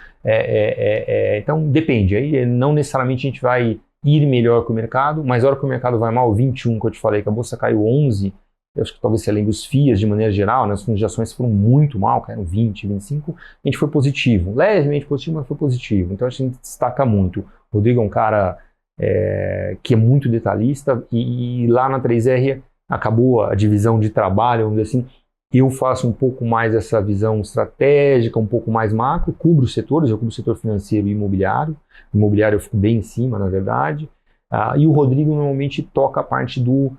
então depende, aí não necessariamente a gente vai ir melhor que o mercado, mas a hora que o mercado vai mal, 21 que eu te falei, que a bolsa caiu 11, eu acho que talvez você lembre os FIAs de maneira geral, né? Os fundos de ações foram muito mal, caíram 20, 25, a gente foi positivo, levemente positivo, mas foi positivo, então a gente destaca muito. O Rodrigo é um cara que é muito detalhista e lá na 3R acabou a divisão de trabalho, vamos dizer assim, eu faço um pouco mais essa visão estratégica, um pouco mais macro, cubro os setores, eu cubro o setor financeiro e imobiliário eu fico bem em cima, na verdade, e o Rodrigo normalmente toca a parte do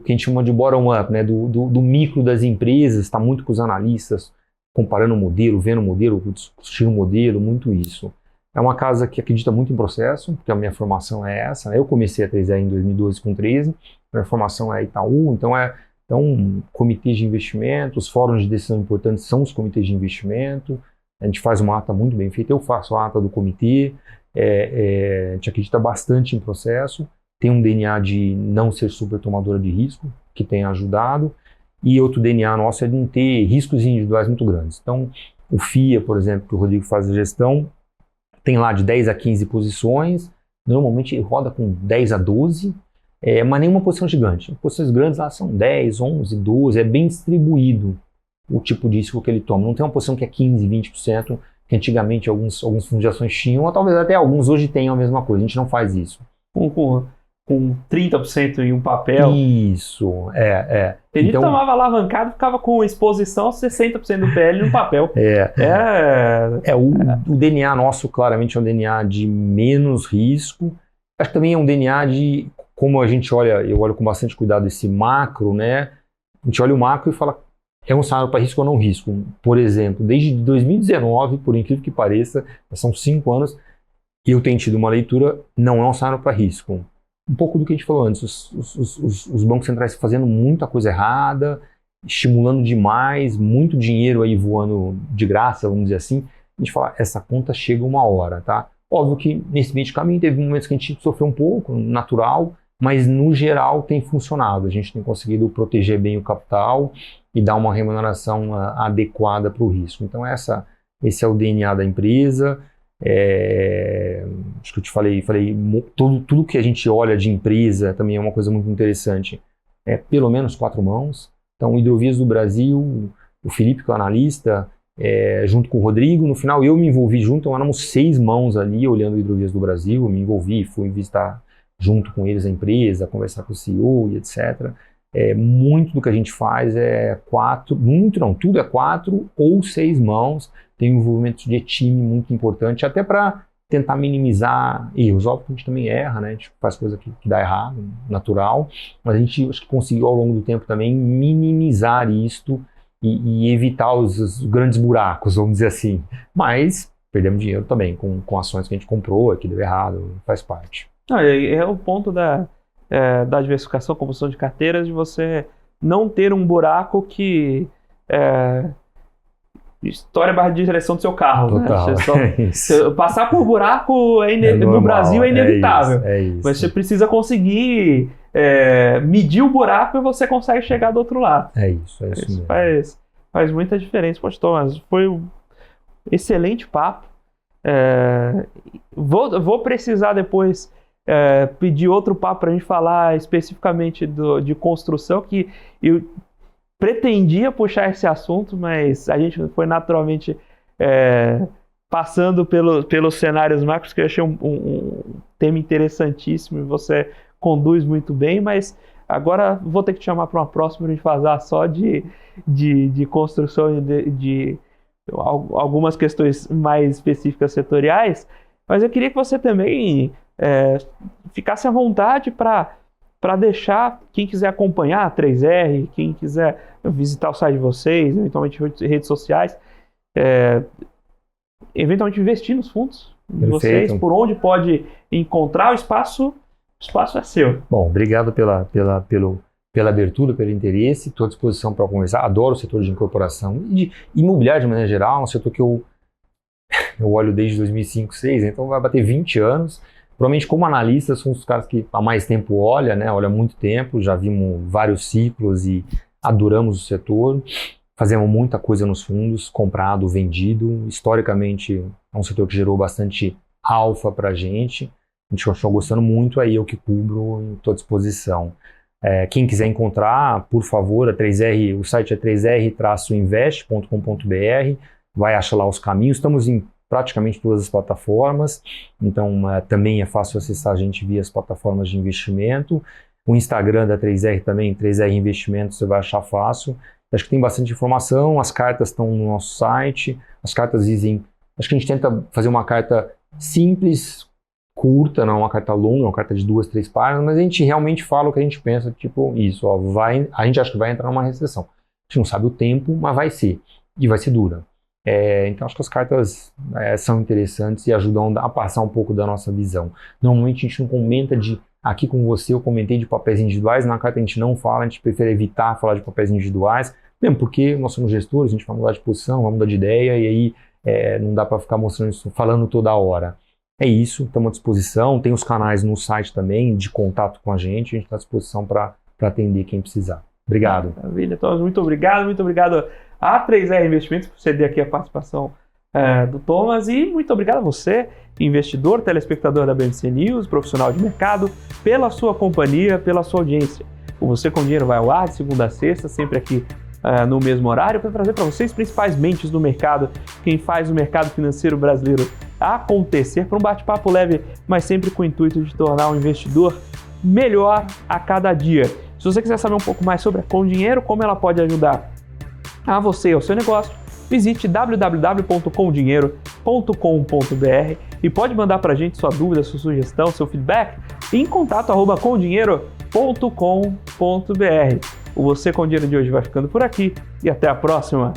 que a gente chama de bottom-up, né? do micro das empresas, está muito com os analistas, comparando o modelo, vendo o modelo, discutindo o modelo, muito isso. É uma casa que acredita muito em processo, porque a minha formação é essa, né? Eu comecei a 3R em 2012 com 13, minha formação é Itaú, então comitês de investimento, os fóruns de decisão importantes são os comitês de investimento, A gente faz uma ata muito bem feita, eu faço a ata do comitê, a gente acredita bastante em processo, tem um DNA de não ser super tomadora de risco, que tem ajudado, e outro DNA nosso é de não ter riscos individuais muito grandes. Então, o FIA, por exemplo, que o Rodrigo faz a gestão, tem lá de 10 a 15 posições, normalmente ele roda com 10 a 12, mas nenhuma posição gigante. Posições grandes lá são 10, 11, 12, é bem distribuído o tipo de risco que ele toma. Não tem uma posição que é 15, 20%, que antigamente alguns fundos de ações tinham, ou talvez até alguns hoje tenham a mesma coisa. A gente não faz isso. Com 30% em um papel. Isso, Ele então, tomava alavancado, ficava com exposição 60% do PL no papel. O DNA nosso claramente é um DNA de menos risco. Acho que também é um DNA de, como a gente olha, eu olho com bastante cuidado esse macro, né? A gente olha o macro e fala, é um cenário para risco ou não risco? Por exemplo, desde 2019, por incrível que pareça, são 5 anos, eu tenho tido uma leitura, não é um cenário para risco. Um pouco do que a gente falou antes, os bancos centrais fazendo muita coisa errada, estimulando demais, muito dinheiro aí voando de graça, vamos dizer assim. A gente fala, essa conta chega uma hora, tá? Óbvio que nesse meio de caminho teve momentos que a gente sofreu um pouco, natural, mas no geral tem funcionado. A gente tem conseguido proteger bem o capital e dar uma remuneração adequada para o risco. Então esse é o DNA da empresa. Acho que eu te falei tudo que a gente olha de empresa também é uma coisa muito interessante. Pelo menos 4 mãos. Então, Hidrovias do Brasil, o Felipe, que é o analista, junto com o Rodrigo, no final eu me envolvi junto, então éramos 6 mãos ali olhando Hidrovias do Brasil, eu me envolvi, fui visitar junto com eles a empresa, conversar com o CEO e etc. Muito do que a gente faz tudo é 4 ou 6 mãos, tem um envolvimento de time muito importante, até para tentar minimizar erros. Óbvio que a gente também erra, né? A gente faz coisa que dá errado, natural, mas a gente acho que conseguiu ao longo do tempo também minimizar isto e evitar os grandes buracos, vamos dizer assim. Mas perdemos dinheiro também com ações que a gente comprou, que deu errado, faz parte. É o ponto da diversificação, composição de carteiras, de você não ter um buraco que estoura a barra de direção do seu carro. Total, né? Passar por buraco no Brasil é inevitável. É isso. Mas você precisa conseguir medir o buraco e você consegue chegar do outro lado. É isso mesmo. Faz muita diferença. Poxa, Thomas, foi um excelente papo. Vou precisar depois pedir outro papo para a gente falar especificamente de construção, que eu pretendia puxar esse assunto, mas a gente foi naturalmente passando pelos cenários macros, que eu achei um tema interessantíssimo e você conduz muito bem, mas agora vou ter que te chamar para uma próxima, a gente falar só de construção de algumas questões mais específicas setoriais, mas eu queria que você também ficasse à vontade para deixar quem quiser acompanhar a 3R, quem quiser visitar o site de vocês, eventualmente redes sociais, eventualmente investir nos fundos de vocês, por onde pode encontrar o espaço é seu. Bom, obrigado pela abertura, pelo interesse, estou à disposição para conversar. Adoro o setor de incorporação e de imobiliário de maneira geral, um setor que eu olho desde 2005, 2006, então vai bater 20 anos. Provavelmente como analista são os caras que há mais tempo olha há muito tempo, já vimos vários ciclos e adoramos o setor, fazemos muita coisa nos fundos, comprado, vendido, historicamente é um setor que gerou bastante alfa para a gente continua gostando muito, aí eu que cubro, estou à disposição. Quem quiser encontrar, por favor, o site é 3r-invest.com.br, vai achar lá os caminhos, estamos em praticamente todas as plataformas, então também é fácil acessar a gente via as plataformas de investimento. O Instagram da 3R também, 3R Investimentos, você vai achar fácil. Acho que tem bastante informação, as cartas estão no nosso site, as cartas dizem, acho que a gente tenta fazer uma carta simples, curta, não uma carta longa, uma carta de 2, 3 páginas, mas a gente realmente fala o que a gente pensa, tipo isso, a gente acha que vai entrar numa recessão. A gente não sabe o tempo, mas vai ser, e vai ser dura. Então acho que as cartas são interessantes e ajudam a passar um pouco da nossa visão. Normalmente a gente não comenta aqui com você, eu comentei de papéis individuais, na carta a gente não fala, a gente prefere evitar falar de papéis individuais, mesmo porque nós somos gestores, a gente vai mudar de posição, vai mudar de ideia, e aí não dá para ficar mostrando isso, falando toda hora. É isso, estamos à disposição, tem os canais no site também de contato com a gente está à disposição para atender quem precisar. Obrigado. Maravilha, Thomas, muito obrigado a 3R Investimentos por ceder aqui a participação do Thomas e muito obrigado a você, investidor, telespectador da BMC News, profissional de mercado, pela sua companhia, pela sua audiência. O Você com Dinheiro vai ao ar de segunda a sexta, sempre aqui no mesmo horário, para trazer para vocês principais mentes do mercado, quem faz o mercado financeiro brasileiro acontecer, para um bate-papo leve, mas sempre com o intuito de tornar o investidor melhor a cada dia. Se você quiser saber um pouco mais sobre a Com Dinheiro, como ela pode ajudar a você e ao seu negócio, visite www.comdinheiro.com.br e pode mandar para a gente sua dúvida, sua sugestão, seu feedback em contato@comdinheiro.com.br. O Você com Dinheiro de hoje vai ficando por aqui e até a próxima!